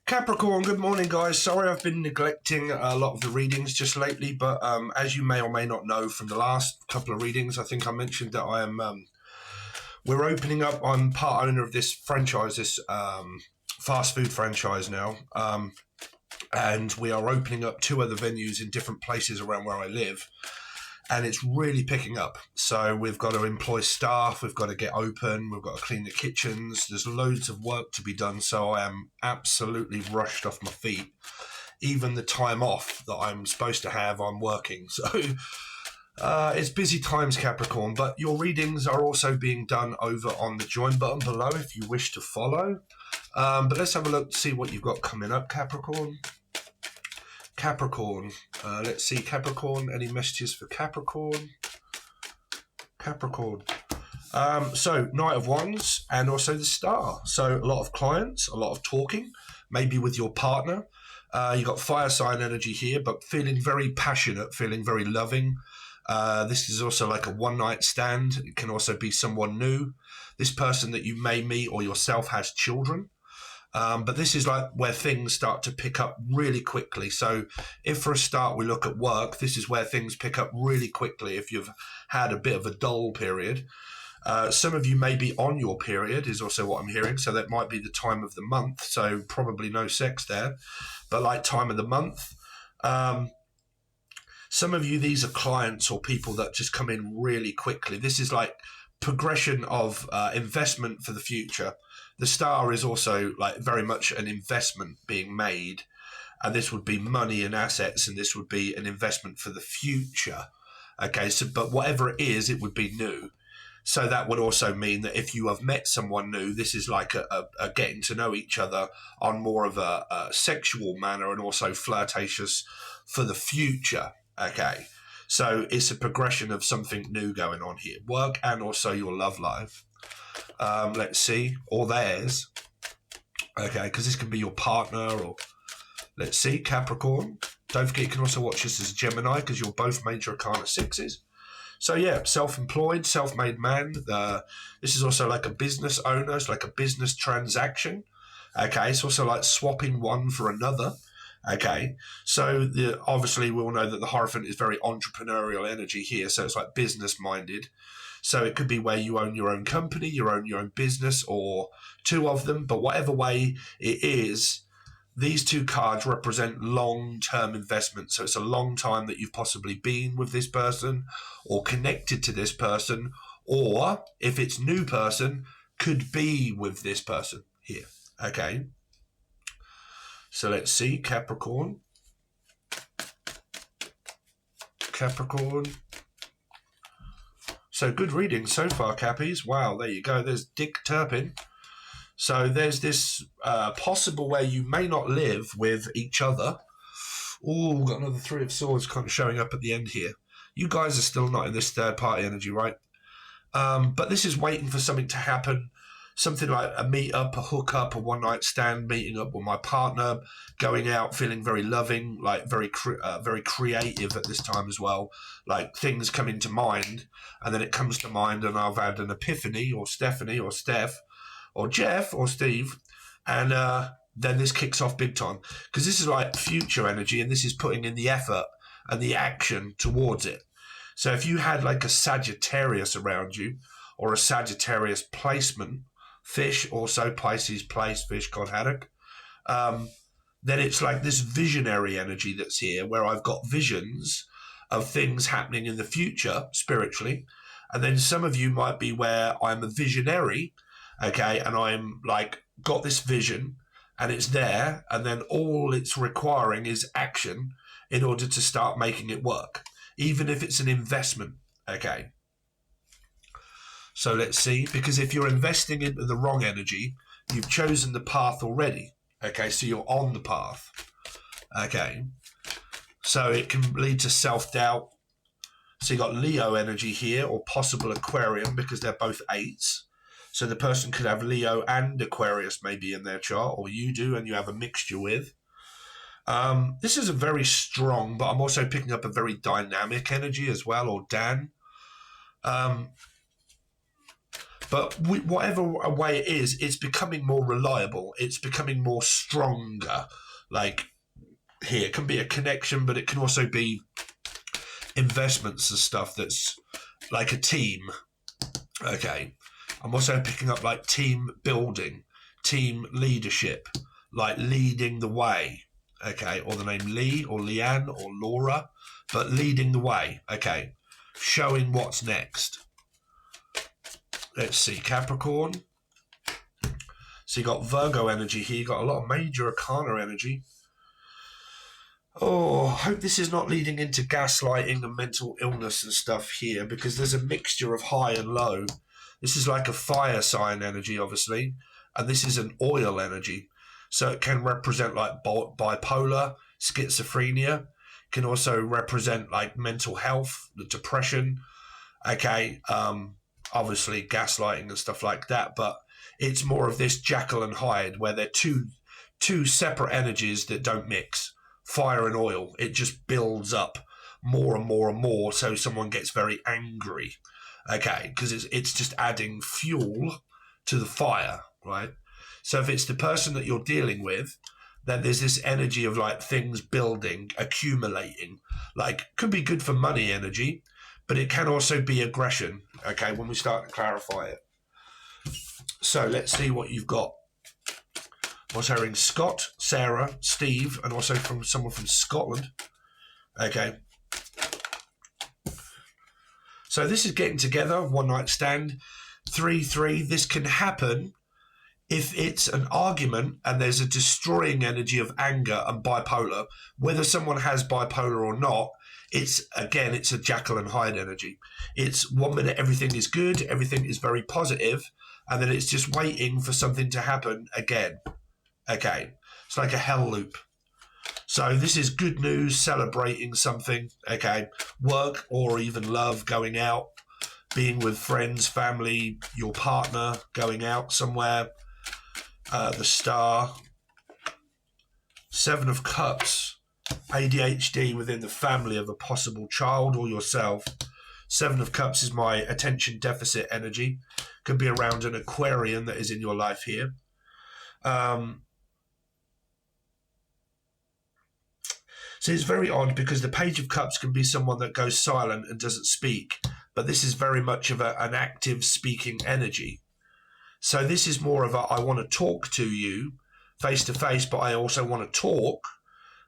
Capricorn, good morning, guys. Sorry I've been neglecting a lot of the readings just lately, but as you may or may not know from the last couple of readings, I think I mentioned that we're opening up. I'm part owner of this franchise, this fast food franchise now, and we are opening up 2 other venues in different places around where I live. And it's really picking up. So we've got to employ staff, we've got to get open, we've got to clean the kitchens. There's loads of work to be done. So I am absolutely rushed off my feet. Even the time off that I'm supposed to have, I'm working. So it's busy times, Capricorn. But your readings are also being done over on the join button below if you wish to follow. But let's have a look to see what you've got coming up, Capricorn. Capricorn. Let's see, Capricorn. Any messages for Capricorn? Capricorn. So, Knight of Wands and also the Star. So, a lot of clients, a lot of talking, maybe with your partner. You got fire sign energy here, but feeling very passionate, feeling very loving. This is also like a one-night stand. It can also be someone new. This person that you may meet or yourself has children. But this is like where things start to pick up really quickly. So if for a start we look at work, this is where things pick up really quickly if you've had a bit of a dull period. Some of you may be on your period is also what I'm hearing. So that might be the time of the month. So probably no sex there, but like time of the month. Some of you, these are clients or people that just come in really quickly. This is like progression of investment for the future. The Star is also like very much an investment being made, and this would be money and assets, and this would be an investment for the future. Okay, so but whatever it is, it would be new. So that would also mean that if you have met someone new, this is like a getting to know each other on more of a sexual manner and also flirtatious for the future. Okay, so it's a progression of something new going on here, work and also your love life. Let's see, or theirs. Okay, because this can be your partner, or let's see, Capricorn. Don't forget you can also watch this as Gemini because you're both major arcana 6s. So yeah, self-employed, self-made man. This is also like a business owner. It's like a business transaction. Okay, it's also like swapping one for another. Okay, so obviously we all know that the Hierophant is very entrepreneurial energy here, so it's like business-minded. So it could be where you own your own company, you own your own business, or 2 of them. But whatever way it is, these 2 cards represent long-term investment. So it's a long time that you've possibly been with this person or connected to this person, or if it's new person, could be with this person here. Okay. So let's see, Capricorn. Capricorn. So good reading so far, Cappies. Wow, there you go. There's Dick Turpin. So there's this possible where you may not live with each other. Oh, we've got another 3 of Swords kind of showing up at the end here. You guys are still not in this third party energy, right? But this is waiting for something to happen. Something like a meet up, a hook up, a one night stand, meeting up with my partner, going out, feeling very loving, like very creative at this time as well. Like things come into mind, and then it comes to mind, and I've had an epiphany, or Stephanie, or Steph, or Jeff, or Steve, and then this kicks off big time because this is like future energy, and this is putting in the effort and the action towards it. So if you had like a Sagittarius around you, or a Sagittarius placement. Fish, also Pisces place, fish, God haddock. Then it's like this visionary energy that's here where I've got visions of things happening in the future spiritually. And then some of you might be where I'm a visionary, okay, and I'm like got this vision and it's there, and then all it's requiring is action in order to start making it work, even if it's an investment, okay. So let's see, because if you're investing into the wrong energy, you've chosen the path already. Okay, so you're on the path. Okay, so it can lead to self-doubt. So you got Leo energy here, or possible Aquarium, because they're both 8s. So the person could have Leo and Aquarius maybe in their chart, or you do, and you have a mixture with. This is a very strong, but I'm also picking up a very dynamic energy as well, or Dan. But whatever way it is, it's becoming more reliable. It's becoming more stronger. Like here, it can be a connection, but it can also be investments and stuff that's like a team. Okay. I'm also picking up like team building, team leadership, like leading the way. Okay. Or the name Lee or Leanne or Laura, but leading the way. Okay. Showing what's next. Let's see, Capricorn. So you got Virgo energy here. You got a lot of major arcana energy. Oh, I hope this is not leading into gaslighting and mental illness and stuff here, because there's a mixture of high and low. This is like a fire sign energy, obviously, and this is an oil energy. So it can represent like bipolar, schizophrenia. It can also represent like mental health, the depression. Okay, obviously gaslighting and stuff like that, but it's more of this Jekyll and Hyde, where they're two separate energies that don't mix. Fire and oil, it just builds up more and more and more, so someone gets very angry. Okay, because it's just adding fuel to the fire, right? So if it's the person that you're dealing with, then there's this energy of like things building, accumulating. Like, could be good for money energy, but it can also be aggression, okay, when we start to clarify it. So let's see what you've got. I was hearing Scott, Sarah, Steve, and also from someone from Scotland. Okay. So this is getting together, one night stand, 3-3. This can happen if it's an argument and there's a destroying energy of anger and bipolar. Whether someone has bipolar or not, it's a Jekyll and Hyde energy. It's 1 minute everything is good, everything is very positive, and then it's just waiting for something to happen again. Okay, it's like a hell loop. So this is good news, celebrating something, okay, work or even love, going out, being with friends, family, your partner, going out somewhere, the star, 7 of Cups, ADHD within the family of a possible child or yourself. 7 of Cups is my attention deficit energy. Could be around an Aquarian that is in your life here. So it's very odd because the Page of Cups can be someone that goes silent and doesn't speak, but this is very much of an active speaking energy. So this is more of a, I want to talk to you face to face, but I also want to talk.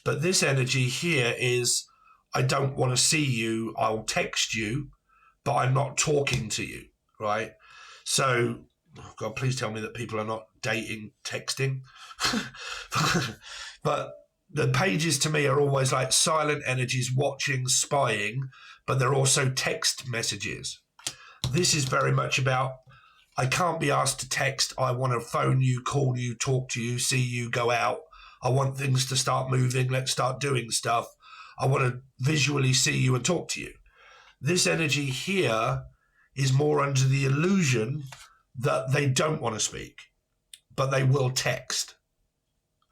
But this energy here is, I don't want to see you, I'll text you, but I'm not talking to you, right? So, oh God, please tell me that people are not dating, texting. But the pages to me are always like silent energies, watching, spying, but they're also text messages. This is very much about, I can't be asked to text. I want to phone you, call you, talk to you, see you, go out. I want things to start moving. Let's start doing stuff. I want to visually see you and talk to you. This energy here is more under the illusion that they don't want to speak, but they will text.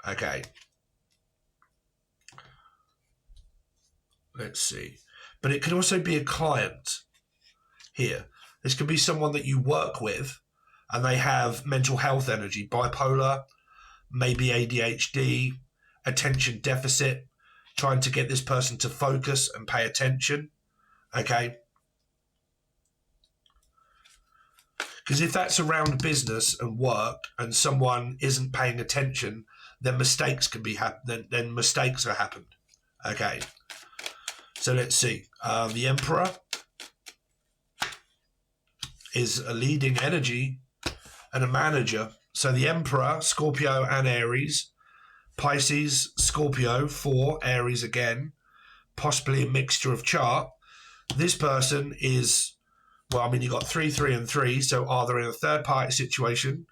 Okay. Let's see. But it could also be a client here. This could be someone that you work with and they have mental health energy, bipolar, maybe ADHD, attention deficit, trying to get this person to focus and pay attention. Okay. Because if that's around business and work and someone isn't paying attention, then mistakes can be then mistakes have happened. Okay. So let's see. The Emperor is a leading energy and a manager. So the Emperor, Scorpio and Aries, Pisces, Scorpio, 4, Aries again, possibly a mixture of chart. This person is, well, I mean, you got 3, 3, and 3. So either in a third party situation,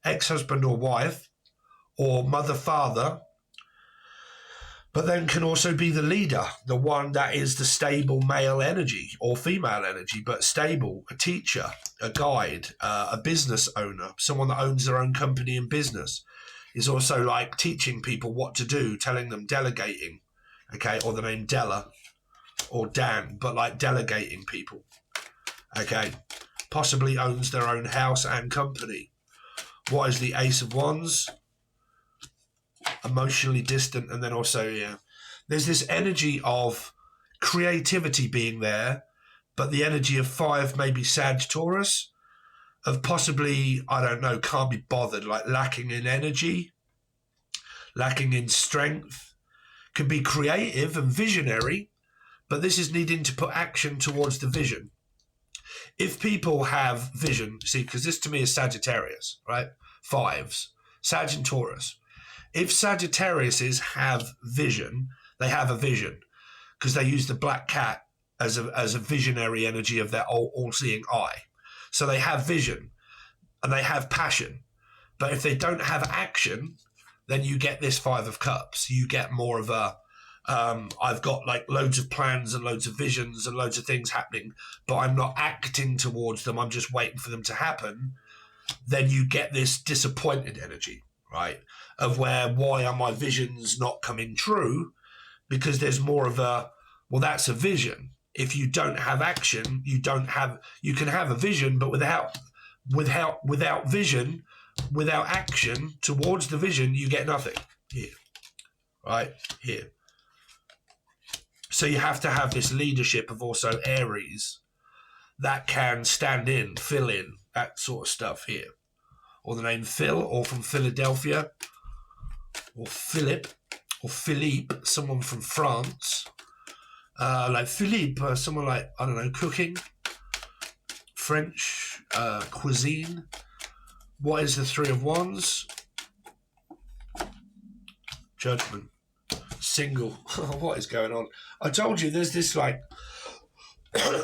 ex-husband or wife, or mother, father, but then can also be the leader, the one that is the stable male energy or female energy, but stable, a teacher, a guide, a business owner, someone that owns their own company and business, is also like teaching people what to do, telling them, delegating, okay, or the name Della or Dan, but like delegating people, okay. possibly owns their own house and company. What is the Ace of Wands? Emotionally distant, and then also, there's this energy of creativity being there, but the energy of 5, maybe Sagittarius, of possibly, I don't know, can't be bothered, like lacking in energy, lacking in strength, can be creative and visionary, but this is needing to put action towards the vision. If people have vision, see, because this to me is Sagittarius, right? 5s, Sagittarius. If Sagittariuses have vision, they have a vision because they use the black cat as a visionary energy of their all-seeing eye. So they have vision and they have passion. But if they don't have action, then you get this 5 of Cups. You get more of a, I've got like loads of plans and loads of visions and loads of things happening, but I'm not acting towards them. I'm just waiting for them to happen. Then you get this disappointed energy, right? Of why are my visions not coming true? Because there's more of a, well, that's a vision. If you don't have action, you can have a vision, but without vision, without action towards the vision, you get nothing here, right? Here. So you have to have this leadership of also Aries that can stand in, fill in, that sort of stuff here. Or the name Phil, or from Philadelphia, or Philip, or Philippe, someone from France. Like Philippe, someone like, I don't know, cooking, French cuisine. What is the 3 of Wands? Judgment. Single. What is going on? I told you there's this like,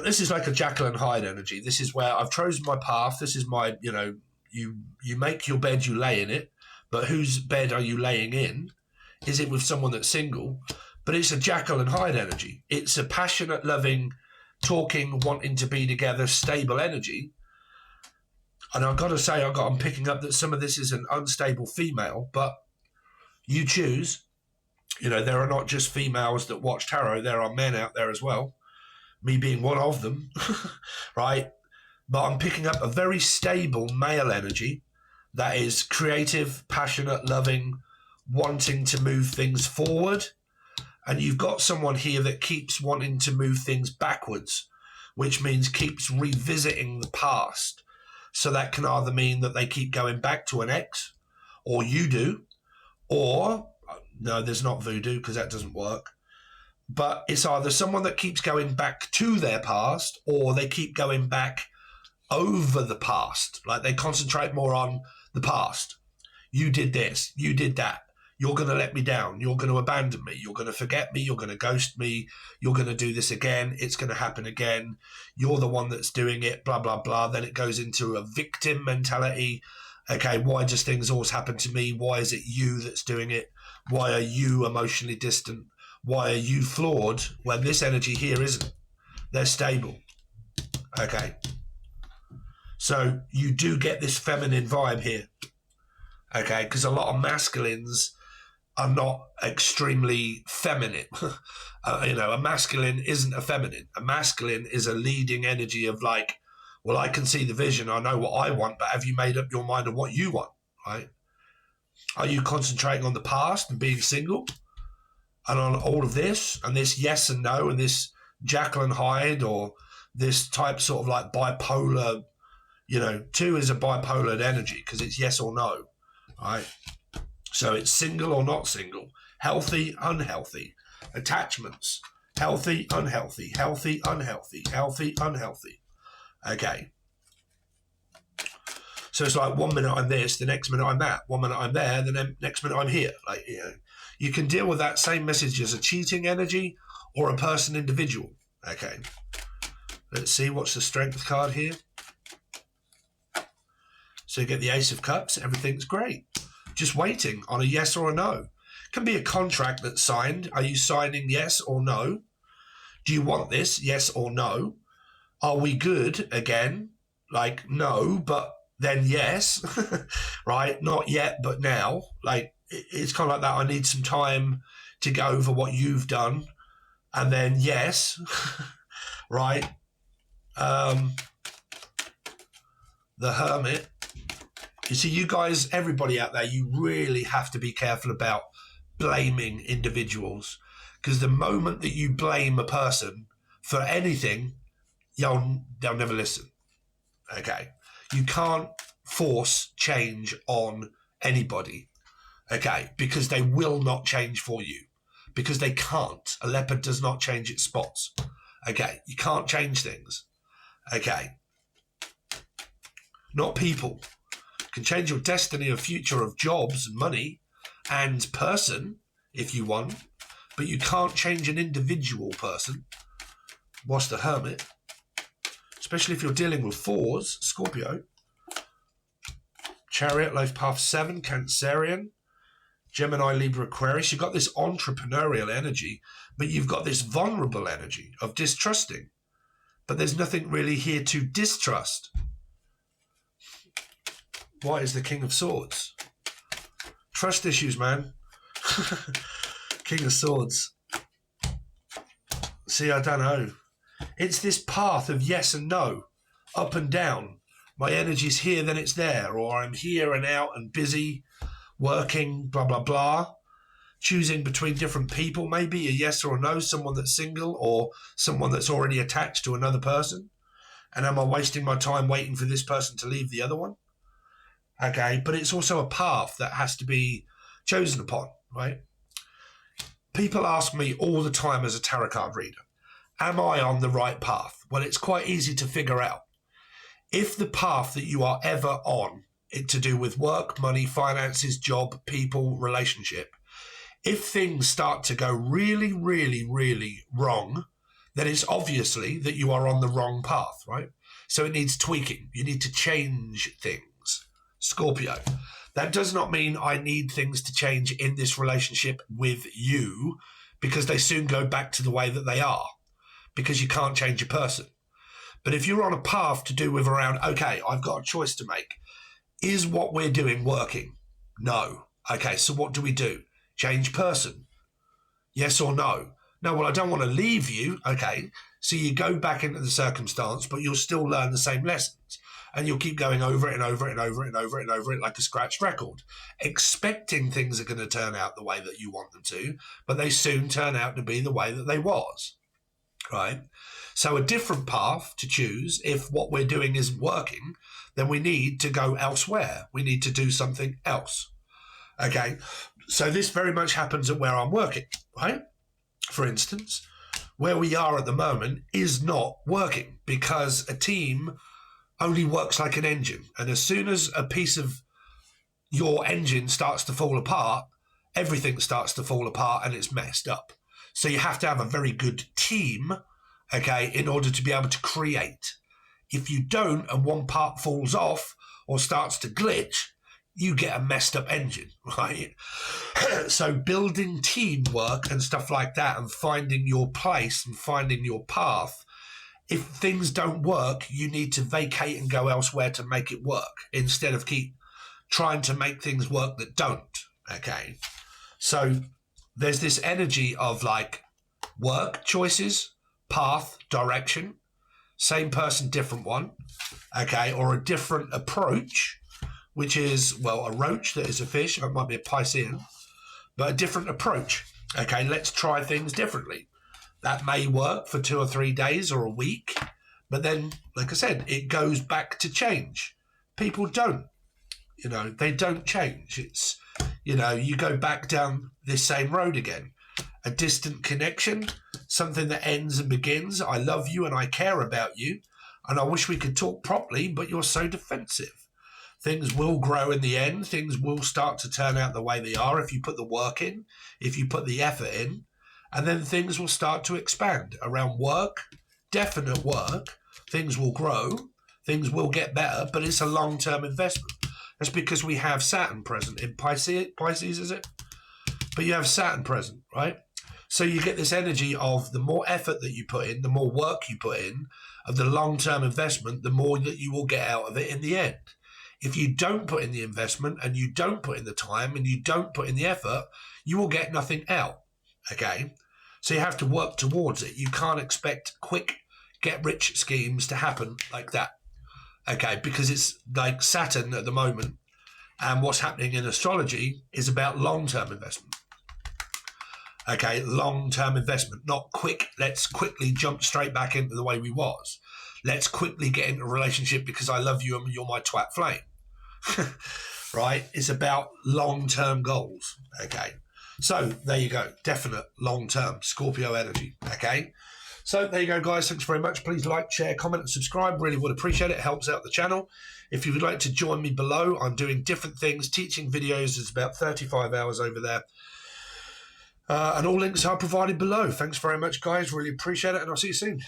this is like a Jekyll and Hyde energy. This is where I've chosen my path. This is my, you make your bed, you lay in it. But whose bed are you laying in? Is it with someone that's single? But it's a Jekyll and Hyde energy. It's a passionate, loving, talking, wanting to be together, stable energy. And I've got to say, I'm picking up that some of this is an unstable female, but you choose. There are not just females that watch tarot. There are men out there as well, me being one of them, right? But I'm picking up a very stable male energy that is creative, passionate, loving, wanting to move things forward. And you've got someone here that keeps wanting to move things backwards, which means keeps revisiting the past. So that can either mean that they keep going back to an ex, or you do, or, no, there's not voodoo because that doesn't work. But it's either someone that keeps going back to their past, or they keep going back over the past. Like they concentrate more on the past. You did this, you did that. You're going to let me down. You're going to abandon me. You're going to forget me. You're going to ghost me. You're going to do this again. It's going to happen again. You're the one that's doing it, blah, blah, blah. Then it goes into a victim mentality. Okay, why does things always happen to me? Why is it you that's doing it? Why are you emotionally distant? Why are you flawed when this energy here isn't? They're stable. Okay. So you do get this feminine vibe here. Okay, because a lot of masculines are not extremely feminine. A masculine isn't a feminine. A masculine is a leading energy of like, well, I can see the vision. I know what I want, but have you made up your mind on what you want, right? Are you concentrating on the past and being single and on all of this and this yes and no and this Jekyll and Hyde or this type sort of like bipolar, 2 is a bipolar energy because it's yes or no, right? So it's single or not single, healthy, unhealthy, attachments, healthy, unhealthy, healthy, unhealthy, healthy, unhealthy. Okay. So it's like 1 minute I'm this, the next minute I'm that. 1 minute I'm there, the next minute I'm here. Like, you can deal with that same message as a cheating energy or a person individual. Okay. Let's see, what's the strength card here? So you get the Ace of Cups, everything's great. Just waiting on a yes or a no. Can be a contract that's signed. Are you signing yes or no? Do you want this, yes or no? Are we good again? Like, no, but then yes, right? Not yet, but now. Like, it's kind of like that. I need some time to go over what you've done. And then yes, right? the Hermit. You see, you guys, everybody out there, you really have to be careful about blaming individuals, because the moment that you blame a person for anything, they'll never listen. Okay, you can't force change on anybody. Okay, because they will not change for you, because they can't. A leopard does not change its spots. Okay, you can't change things. Okay, not people. You can change your destiny or future of jobs, money, and person if you want, but you can't change an individual person. What's the Hermit? Especially if you're dealing with 4s, Scorpio. Chariot, life path 7, Cancerian. Gemini, Libra, Aquarius. You've got this entrepreneurial energy, but you've got this vulnerable energy of distrusting. But there's nothing really here to distrust. Why is the King of Swords? Trust issues, man. King of Swords. See, I don't know. It's this path of yes and no, up and down. My energy's here, then it's there, or I'm here and out and busy, working, blah, blah, blah. Choosing between different people, maybe a yes or a no, someone that's single or someone that's already attached to another person. And am I wasting my time waiting for this person to leave the other one? Okay, but it's also a path that has to be chosen upon, right? People ask me all the time as a tarot card reader, am I on the right path? Well, it's quite easy to figure out. If the path that you are ever on, it to do with work, money, finances, job, people, relationship, if things start to go really, really, really wrong, then it's obviously that you are on the wrong path, right? So it needs tweaking. You need to change things. Scorpio. That does not mean I need things to change in this relationship with you, because they soon go back to the way that they are, because you can't change a person. But if you're on a path to do with around, okay, I've got a choice to make. Is what we're doing working? No. Okay, so what do we do? Change person? Yes or no? No, well, I don't want to leave you. Okay, so you go back into the circumstance, but you'll still learn the same lessons. And you'll keep going over it and over it and over it and over it and over it like a scratched record, expecting things are going to turn out the way that you want them to, but they soon turn out to be the way that they was, right? So a different path to choose. If what we're doing isn't working, then we need to go elsewhere. We need to do something else. Okay, so this very much happens at where I'm working, right? For instance, where we are at the moment is not working because a team only works like an engine. And as soon as a piece of your engine starts to fall apart, everything starts to fall apart and it's messed up. So you have to have a very good team, okay, in order to be able to create. If you don't and one part falls off or starts to glitch, you get a messed up engine, right? So building teamwork and stuff like that and finding your place and finding your path, if things don't work, you need to vacate and go elsewhere to make it work instead of keep trying to make things work that don't, okay? So there's this energy of like work choices, path, direction, same person, different one, okay, or a different approach, which is, well, a roach that is a fish, or it might be a Piscean, but a different approach. Okay, let's try things differently. That may work for 2 or 3 days or a week, but then, like I said, it goes back to change. People don't, they don't change. It's, you go back down this same road again. A distant connection, something that ends and begins. I love you and I care about you, and I wish we could talk properly, but you're so defensive. Things will grow in the end. Things will start to turn out the way they are if you put the work in, if you put the effort in, and then things will start to expand around work, definite work. Things will grow, things will get better, but it's a long-term investment. That's because we have Saturn present in Pisces, is it? But you have Saturn present, right? So you get this energy of the more effort that you put in, the more work you put in, of the long-term investment, the more that you will get out of it in the end. If you don't put in the investment and you don't put in the time and you don't put in the effort, you will get nothing out, okay? So you have to work towards it. You can't expect quick get-rich schemes to happen like that, Okay, because it's like Saturn at the moment, and what's happening in astrology is about long-term investment. Okay, long-term investment, not quick. Let's quickly jump straight back into the way we was. Let's quickly get into a relationship because I love you and you're my twat flame. Right? It's about long-term goals. Okay. So there you go. Definite long-term Scorpio energy. Okay. So there you go, guys. Thanks very much. Please like, share, comment, and subscribe. Really would appreciate it. It helps out the channel. If you would like to join me below, I'm doing different things. Teaching videos is about 35 hours over there. And all links are provided below. Thanks very much, guys. Really appreciate it, and I'll see you soon.